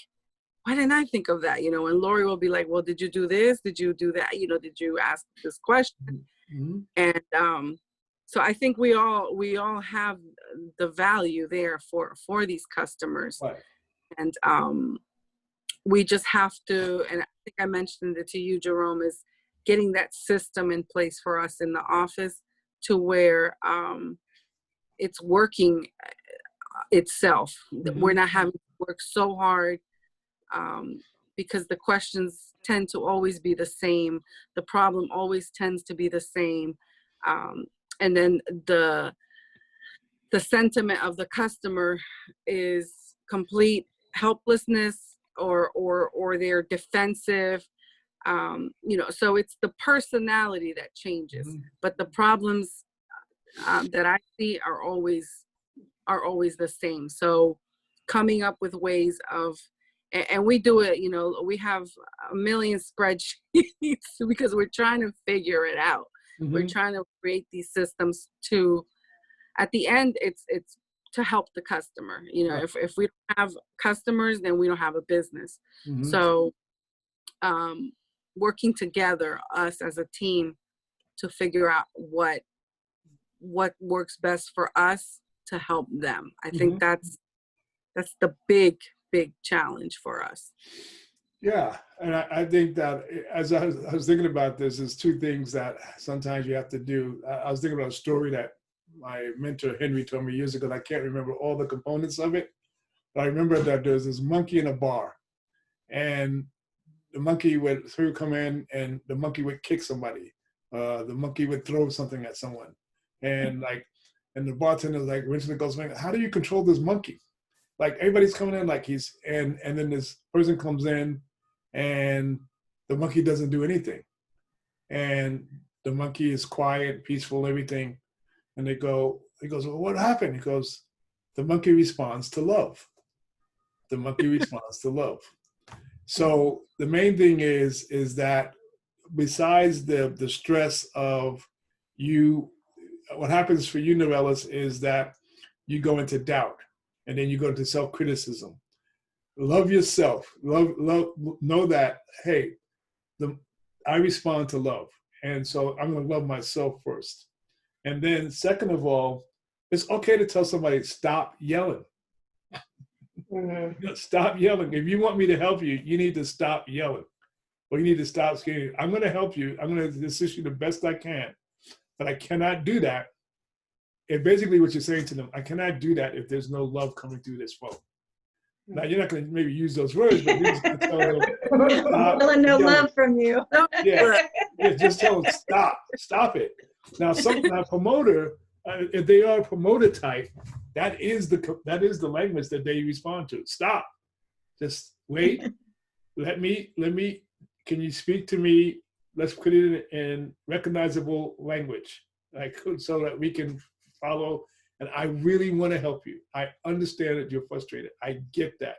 why didn't I think of that? You know, and Lori will be like, well, did you do this? Did you do that? You know, did you ask this question? And so I think we all have the value there for these customers. Right. And we just have to, and I think I mentioned it to you, Jerome, is getting that system in place for us in the office to where it's working itself. We're not having to work so hard, because the questions tend to always be the same. The problem always tends to be the same. And then the sentiment of the customer is complete helplessness, or they're defensive. You know, so it's the personality that changes, but the problems that I see are always the same. So coming up with ways of, and we do it, you know, we have a million spreadsheets because we're trying to figure it out. We're trying to create these systems to, at the end, it's to help the customer. You know, if we don't have customers, then we don't have a business. So working together, us as a team, to figure out what works best for us to help them. I think that's the big challenge for us. Yeah, and I think that as I was thinking about this, there's two things that sometimes you have to do. I was thinking about a story that my mentor Henry told me years ago. I can't remember all the components of it, but I remember that there's this monkey in a bar, and the monkey would come in, and the monkey would kick somebody. The monkey would throw something at someone, and the bartender like originally goes, "Man, how do you control this monkey?" Like everybody's coming in like and then this person comes in, and the monkey doesn't do anything, and the monkey is quiet, peaceful, everything, and he goes, well, what happened? He goes, the monkey responds to love. The monkey responds to love. So the main thing is that besides the stress of you, what happens for you, Norellis, is that you go into doubt, and then you go into self-criticism. Love yourself. Know that, hey, I respond to love. And so I'm going to love myself first. And then second of all, it's okay to tell somebody, stop yelling. Mm-hmm. Stop yelling. If you want me to help you, you need to stop yelling. Or you need to stop screaming. I'm going to help you. I'm going to assist you the best I can. But I cannot do that. And basically what you're saying to them, I cannot do that if there's no love coming through this phone. Now, you're not going to maybe use those words, but you're just going to tell them, stop Feeling no yelling. love from you. Yeah, just tell them, stop it. Now, now promoter, if they are a promoter type, that is the language that they respond to. Stop. Just wait. Let me, can you speak to me? Let's put it in recognizable language, like, so that we can follow. And I really want to help you. I understand that you're frustrated. I get that.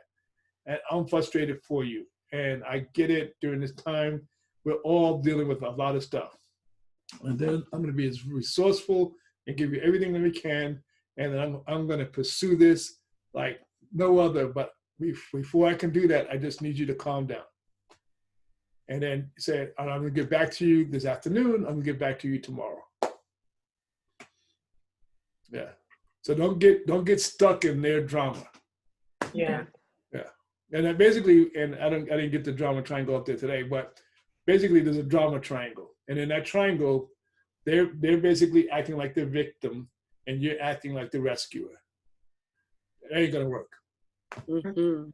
And I'm frustrated for you. And I get it during this time. We're all dealing with a lot of stuff. And then I'm going to be as resourceful and give you everything that we can. And then I'm going to pursue this like no other. But before I can do that, I just need you to calm down. And then say, I'm going to get back to you this afternoon. I'm going to get back to you tomorrow. Yeah. So don't get stuck in their drama. Yeah. Yeah. And then basically, and I didn't get the drama triangle up there today, but basically there's a drama triangle. And in that triangle, they're basically acting like the victim and you're acting like the rescuer. It ain't gonna work. Mm-hmm.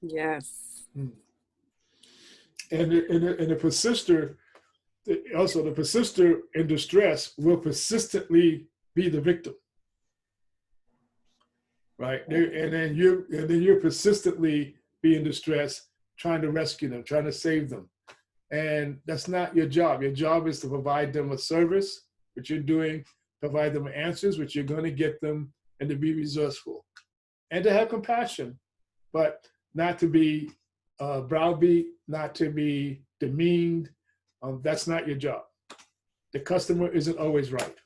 Yes. And the persister, also the persister in distress will persistently be the victim, right? And then you're persistently be in distress, trying to rescue them, trying to save them, and that's not your job. Your job is to provide them a service, which you're doing, provide them answers, which you're going to get them, and to be resourceful, and to have compassion, but not to be browbeat, not to be demeaned. That's not your job. The customer isn't always right.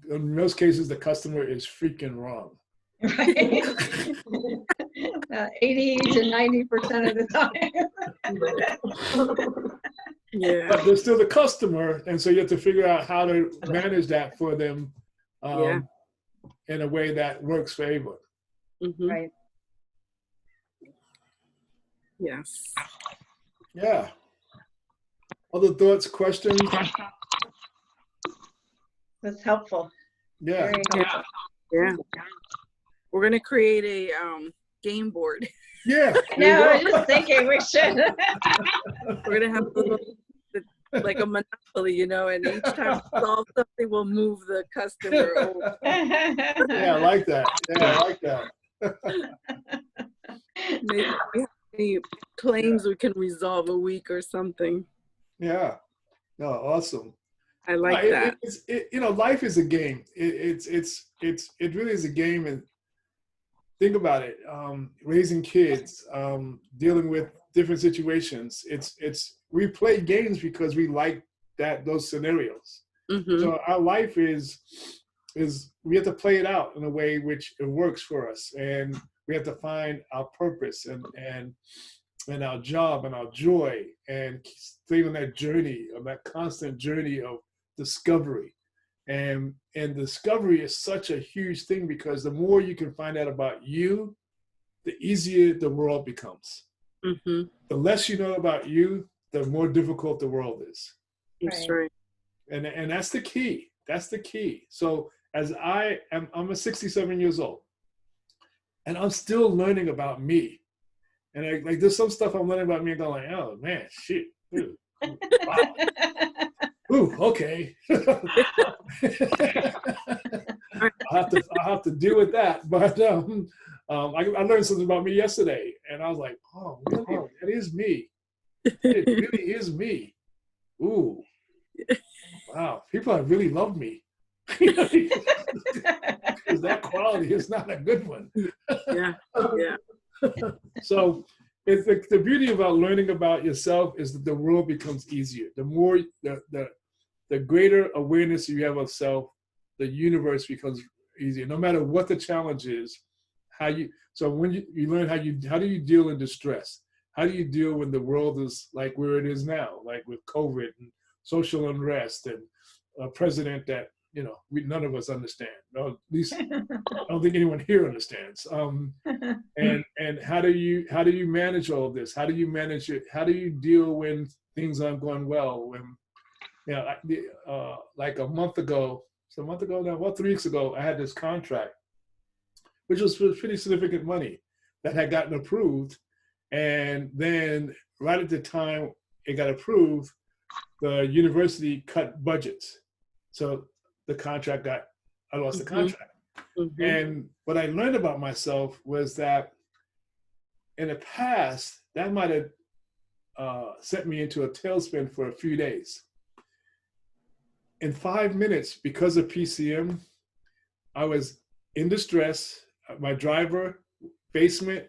In most cases, the customer is freaking wrong. Right. 80 to 90% of the time. Yeah. But they're still the customer, and so you have to figure out how to manage that for them in a way that works for everyone. Mm-hmm. Right. Yes. Yeah. Other thoughts, questions? That's helpful. Yeah. Very helpful. Yeah. We're gonna create a game board. Yeah. No, I was just thinking we should. We're gonna have a little, like a monopoly, and each time we solve something, we'll move the customer over. Yeah, I like that. Yeah, I like that. Maybe we have any claims we can resolve a week or something. Yeah. No, awesome. I like that. Life is a game. It really is a game, and think about it. Raising kids, dealing with different situations. We play games because we like those scenarios. Mm-hmm. So our life is we have to play it out in a way which it works for us, and we have to find our purpose and our job and our joy, and stay on that journey, of that constant journey of discovery. And discovery is such a huge thing, because the more you can find out about you, the easier the world becomes. Mm-hmm. The less you know about you, the more difficult the world is. That's right. And that's the key. That's the key. So as I'm 67 years old, and I'm still learning about me. And there's some stuff I'm learning about me and going like, oh man, shit. Dude. Wow. Ooh, okay. I'll have to deal with that. But I learned something about me yesterday, and I was like, oh, really? That is me. It really is me. Ooh. Wow. People have really loved me. Because that quality is not a good one. Yeah. Yeah. So it's the beauty about learning about yourself is that the world becomes easier. The more the greater awareness you have of self, the universe becomes easier. No matter what the challenge is, so when you learn how do you deal in distress? How do you deal when the world is like where it is now, like with COVID and social unrest and a president that you know, none of us understand. Well, at least I don't think anyone here understands. And how do you manage all of this? How do you manage it? How do you deal when things aren't going well? When, you know, like a month ago now, well, 3 weeks ago, I had this contract, which was for pretty significant money that had gotten approved. And then right at the time it got approved, the university cut budgets. So the contract I lost the contract. And what I learned about myself was that in the past, that might have sent me into a tailspin for a few days. In 5 minutes, because of PCM, I was in distress. My driver, basement,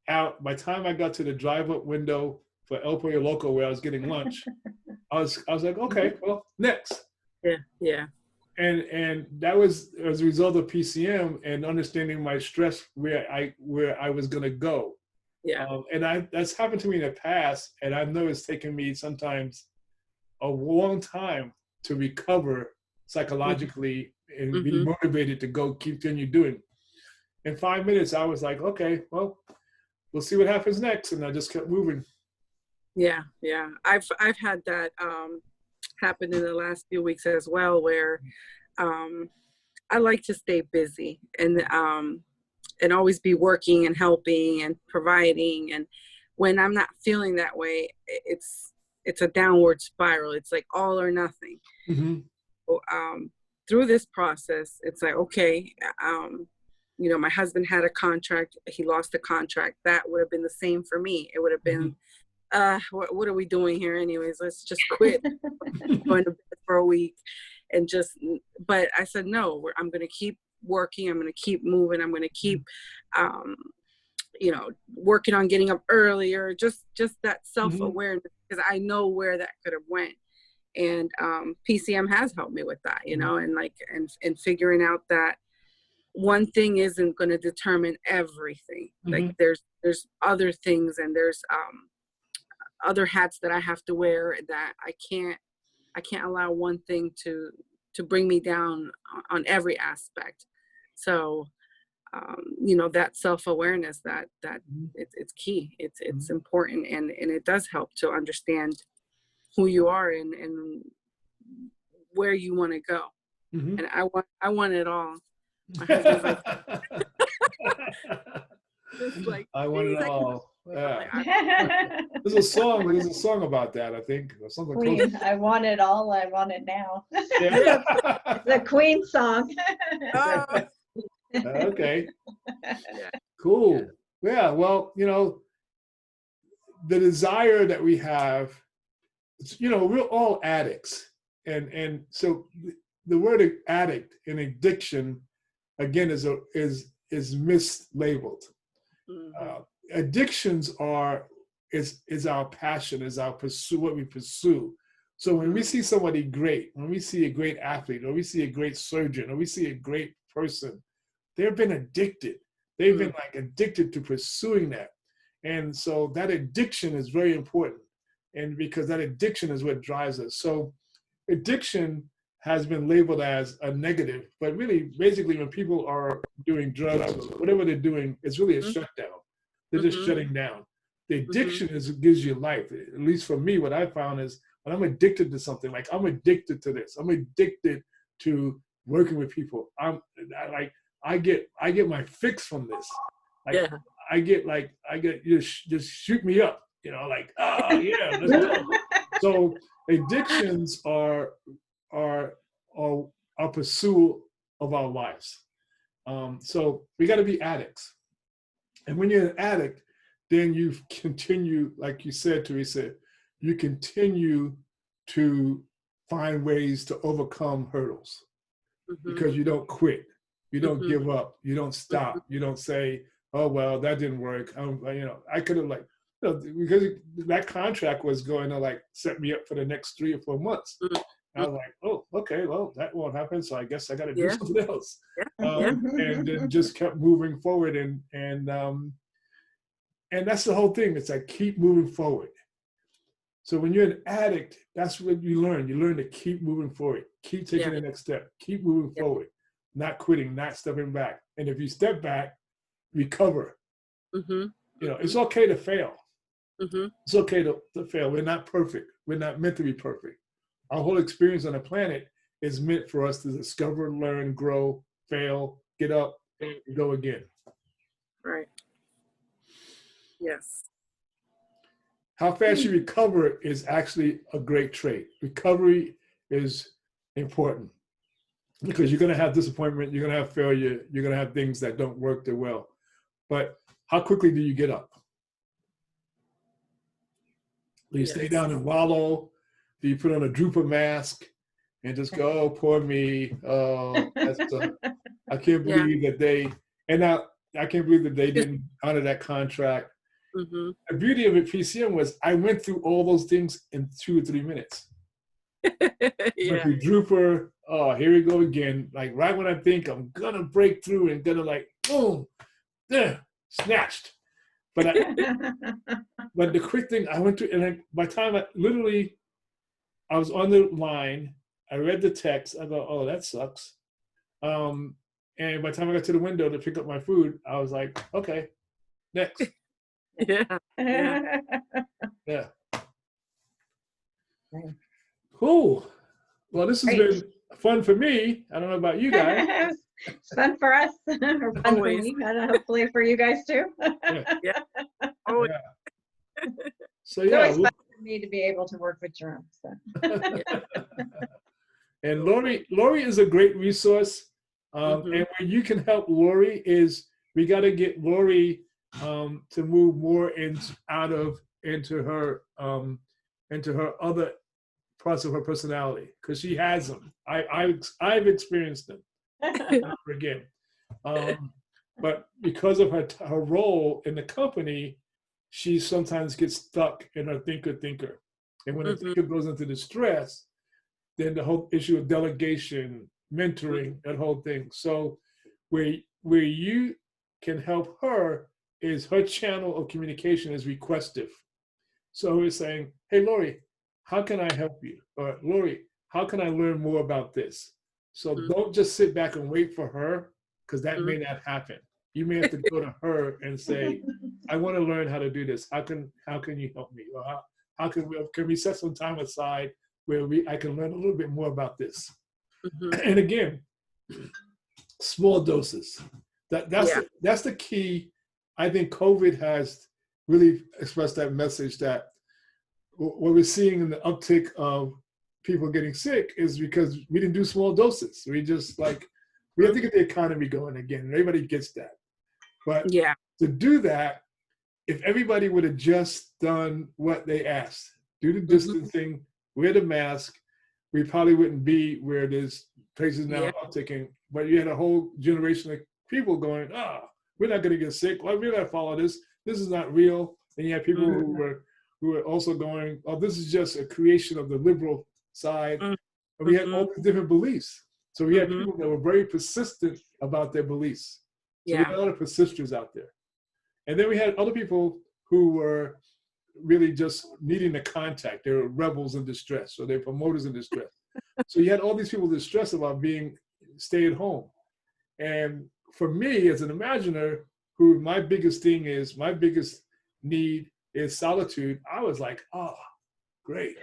out. By the time I got to the drive-up window for El Pollo Loco, where I was getting lunch, I was like, okay, well, next. Yeah. And that was as a result of PCM and understanding my stress where I was gonna go. Yeah. And that's happened to me in the past, and I know it's taken me sometimes a long time to recover psychologically and be motivated to continue doing. In 5 minutes, I was like, okay, well, we'll see what happens next, and I just kept moving. Yeah. I've had that happen in the last few weeks as well, where I like to stay busy and always be working and helping and providing. And when I'm not feeling that way, it's a downward spiral. It's like all or nothing. Through this process, it's like, okay, you know, my husband had a contract. He lost the contract. That would have been the same for me. It would have been, what are we doing here anyways? Let's just quit going to bed for a week and but I said, no, I'm going to keep working. I'm going to keep moving. I'm going to keep, you know, working on getting up earlier, just that self-awareness, because I know where that could have went. And PCM has helped me with that, you know, and like, and figuring out that one thing isn't going to determine everything. Like there's other things, and there's other hats that I have to wear, that I can't allow one thing to bring me down on every aspect. So, you know, that self-awareness, that it's key. It's important, and it does help to understand who you are and where you want to go. And I want it all. My husband's like, just like, I want it all. Yeah. There's a song about that, I think, or something close. Queen, I want it all. I want it now. Yeah. The Queen song. Okay. Cool. Yeah. Well, you know, the desire that we have, you know, we're all addicts, and so the word addict and addiction, again, is mislabeled. Addictions is our passion, is our pursue, what we pursue. So when we see somebody great, when we see a great athlete, or we see a great surgeon, or we see a great person, they've been addicted. They've been like addicted to pursuing that. And so that addiction is very important. And because that addiction is what drives us. So addiction has been labeled as a negative, but really, basically, when people are doing drugs, whatever they're doing, it's really a shutdown. They're just shutting down. The addiction gives you life. At least for me, what I found is when I'm addicted to something, like I'm addicted to this, I'm addicted to working with people. I get my fix from this. Like, I get just shoot me up, you know, like, oh yeah, let's go. So addictions are our pursuit of our lives. So we got to be addicts. And when you're an addict, then you continue, like you said, Teresa, you continue to find ways to overcome hurdles because you don't quit. You don't give up. You don't stop. You don't say, oh, well, that didn't work. You know, I could have because that contract was going to like set me up for the next 3 or 4 months. I was like, oh, okay, well, that won't happen. So I guess I got to do something else. And then just kept moving forward. And that's the whole thing. It's like, keep moving forward. So when you're an addict, that's what you learn. You learn to keep moving forward, keep taking the next step, keep moving forward, not quitting, not stepping back. And if you step back, recover. You know, it's okay to fail. It's okay to fail. We're not perfect. We're not meant to be perfect. Our whole experience on the planet is meant for us to discover, learn, grow, fail, get up, and go again. Right. Yes. How fast you recover is actually a great trait. Recovery is important because you're going to have disappointment, you're going to have failure, you're going to have things that don't work that well. But how quickly do you get up? Do you stay down and wallow? Do you put on a drooper mask and just go, oh, poor me. Oh, I can't believe that they, and now I can't believe that they didn't honor that contract. The beauty of it, PCM, was I went through all those things in 2 or 3 minutes. Went through drooper, oh, here we go again. Like right when I think I'm gonna break through and gonna like, boom, there, snatched. But but the quick thing I went through, and by the time I was on the line, I read the text, I go, oh, that sucks. And by the time I got to the window to pick up my food, I was like, okay, next. Yeah. Cool. Well, this has been fun for me. I don't know about you guys. It's fun for us, or fun for me, and hopefully for you guys too. Oh, So It's always fun for me to be able to work with Jerome. So. And Lori is a great resource. And where you can help Lori is we got to get Lori to move more into her other parts of her personality, because she has them. I've experienced them again. But because of her role in the company, she sometimes gets stuck in her thinker. And when a thinker goes into distress, then the whole issue of delegation, mentoring, that whole thing. So where you can help her is her channel of communication is requestive. So we're saying, hey, Lori, how can I help you? Or Lori, how can I learn more about this? So don't just sit back and wait for her, because that may not happen. You may have to go to her and say, I want to learn how to do this. How can you help me? Or how can we set some time aside where I can learn a little bit more about this? And again, small doses. That's the key. I think COVID has really expressed that message that what we're seeing in the uptick of people getting sick is because we didn't do small doses. We just we have to get the economy going again. Everybody gets that. But to do that, if everybody would have just done what they asked, do the distancing, wear the mask, we probably wouldn't be where there's places now upticking. But you had a whole generation of people going, we're not going to get sick. Well, we're going to follow this. This is not real. And you had people who were also going, oh, this is just a creation of the liberal side. And we had all these different beliefs. So we had people that were very persistent about their beliefs. So we had a lot of persisters out there. And then we had other people who were really just needing the contact. They were rebels in distress, or they're promoters in distress. So you had all these people distressed about stay at home. And for me, as an imaginer, who my biggest need is solitude, I was like, oh, great.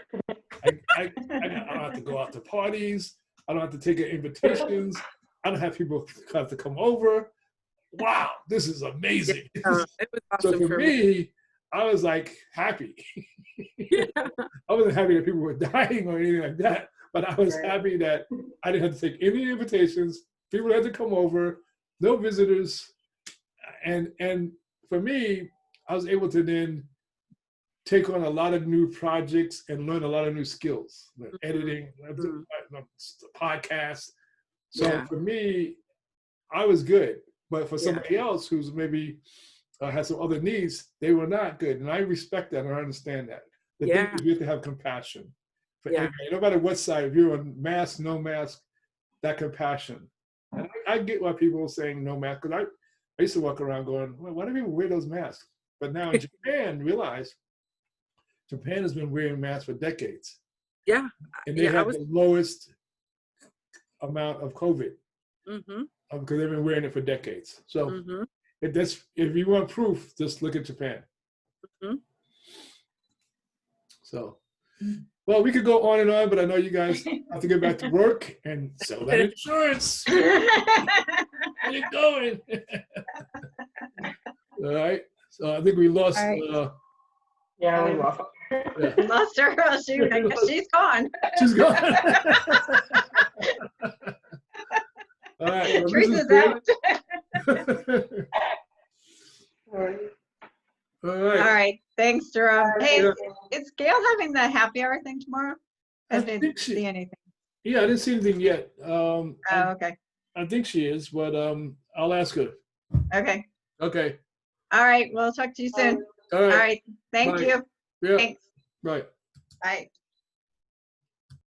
I don't have to go out to parties. I don't have to take invitations. I don't have people have to come over. Wow, this is amazing. It was awesome. So for me, I was like happy. I wasn't happy that people were dying or anything like that, but I was happy that I didn't have to take any invitations. People had to come over, no visitors. And for me, I was able to then take on a lot of new projects and learn a lot of new skills, like editing, podcasts. So for me, I was good. But for somebody else who's maybe has some other needs, they were not good. And I respect that and I understand that. The thing is, we have to have compassion for everybody, no matter what side, if you're on mask, no mask, that compassion. And I get why people are saying no mask, because I used to walk around going, well, why do people wear those masks? But now in Japan, realize Japan has been wearing masks for decades. Yeah. And they have the lowest amount of COVID Mm-hmm. because they've been wearing it for decades. So Mm-hmm. if you want proof, just look at Japan. Mm-hmm. So, well, we could go on and on, but I know you guys have to get back to work and sell that insurance. Get it going. All right. So I think we lost. All right. Yeah, we lost. Yeah. We lost her. I guess she's gone. She's gone. All right. Well, Teresa's out. All right. All right. All right. Thanks, Jerome. Hey, Yeah. is Gail having the happy hour thing tomorrow? I I didn't think she- see anything. Yeah, I didn't see anything yet. Oh, okay. I think she is, but I'll ask her. Okay. Okay. All right. Well, I'll talk to you soon. All All right. right. Thank Bye. you. Yeah. Thanks. Right. Bye.